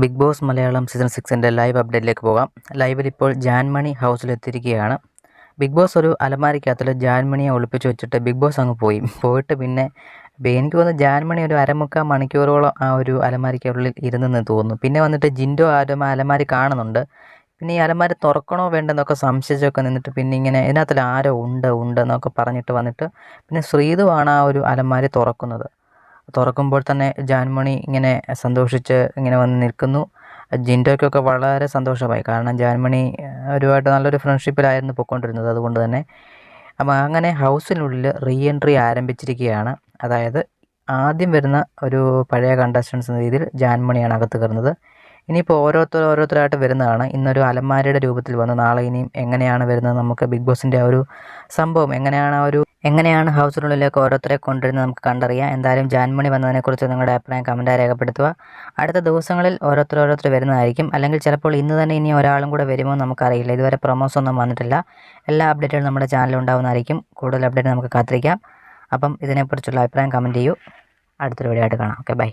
Big Boss Malayalam season 6ൻ്റെ live അപ്ഡേറ്റിലേക്ക് പോകാം. ലൈവിൽ ഇപ്പോൾ ജാൻമണി ഹൗസിലെത്തിയിരിക്കുകയാണ്. ബിഗ് ബോസ് ഒരു അലമാരിക്കകത്തിൽ ജാൻമണിയെ ഒളിപ്പിച്ച് വെച്ചിട്ട് ബിഗ് ബോസ് അങ്ങ് പോയിട്ട് പിന്നെ എനിക്ക് തോന്നുന്നു ജാൻമണി ഒരു അരമുക്കാൽ മണിക്കൂറോളം ആ ഒരു അലമാരിക്കുള്ളിൽ ഇരുന്നെന്ന് തോന്നുന്നു. പിന്നെ വന്നിട്ട് ജിൻഡോ ആരും ആ അലമാരി കാണുന്നുണ്ട്. പിന്നെ ഈ അലമാരി തുറക്കണോ വേണ്ടെന്നൊക്കെ സംശയിച്ചൊക്കെ നിന്നിട്ട് പിന്നെ ഇങ്ങനെ ഇതിനകത്തിൽ ആരോ ഉണ്ടെന്നൊക്കെ പറഞ്ഞിട്ട് വന്നിട്ട് പിന്നെ ശ്രീതുവാണ് ആ ഒരു അലമാരി തുറക്കുമ്പോൾ തന്നെ ജാൻമണി ഇങ്ങനെ സന്തോഷിച്ച് ഇങ്ങനെ വന്ന് നിൽക്കുന്നു. ജിൻഡോയ്ക്കൊക്കെ വളരെ സന്തോഷമായി. കാരണം ജാൻമണി ഒരുമായിട്ട് നല്ലൊരു ഫ്രണ്ട്ഷിപ്പിലായിരുന്നു പോയിക്കൊണ്ടിരുന്നത്. അതുകൊണ്ട് തന്നെ അപ്പോൾ അങ്ങനെ ഹൗസിനുള്ളിൽ റീ എൻട്രി ആരംഭിച്ചിരിക്കുകയാണ്. അതായത് ആദ്യം വരുന്ന ഒരു പഴയ കണ്ടസ്റ്റൻസ് എന്ന രീതിയിൽ ജാൻമണിയാണ് അകത്ത് കയറുന്നത്. ഇനിയിപ്പോൾ ഓരോരുത്തരായിട്ട് വരുന്നതാണ്. ഇന്നൊരു അലമാരയുടെ രൂപത്തിൽ വന്ന് നാളെ ഇനിയും എങ്ങനെയാണ് വരുന്നത്, നമുക്ക് ബിഗ് ബോസിൻ്റെ ആ ഒരു സംഭവം എങ്ങനെയാണ് ഹൗസിനുള്ളിലേക്ക് ഓരോരുത്തരെ കൊണ്ടുവരുന്നത് നമുക്ക് കണ്ടറിയാം. എന്തായാലും ജാൻമണി വന്നതിനെക്കുറിച്ച് നിങ്ങളുടെ അഭിപ്രായം കമൻറ്റായി രേഖപ്പെടുത്തുക. അടുത്ത ദിവസങ്ങളിൽ ഓരോരുത്തർ വരുന്നതായിരിക്കും. അല്ലെങ്കിൽ ചിലപ്പോൾ ഇന്ന് തന്നെ ഇനി ഒരാളും കൂടെ വരുമോ നമുക്കറിയില്ല. ഇതുവരെ പ്രൊമോസ് ഒന്നും വന്നിട്ടില്ല. എല്ലാ അപ്ഡേറ്റുകളും നമ്മുടെ ചാനലിൽ ഉണ്ടാകുന്നതായിരിക്കും. കൂടുതൽ അപ്ഡേറ്റ് നമുക്ക് കാത്തിരിക്കാം. അപ്പം ഇതിനെക്കുറിച്ചുള്ള അഭിപ്രായം കമൻറ്റ് ചെയ്യൂ. അടുത്തൊരു വീഡിയോ ആയിട്ട് കാണാം. Okay, by.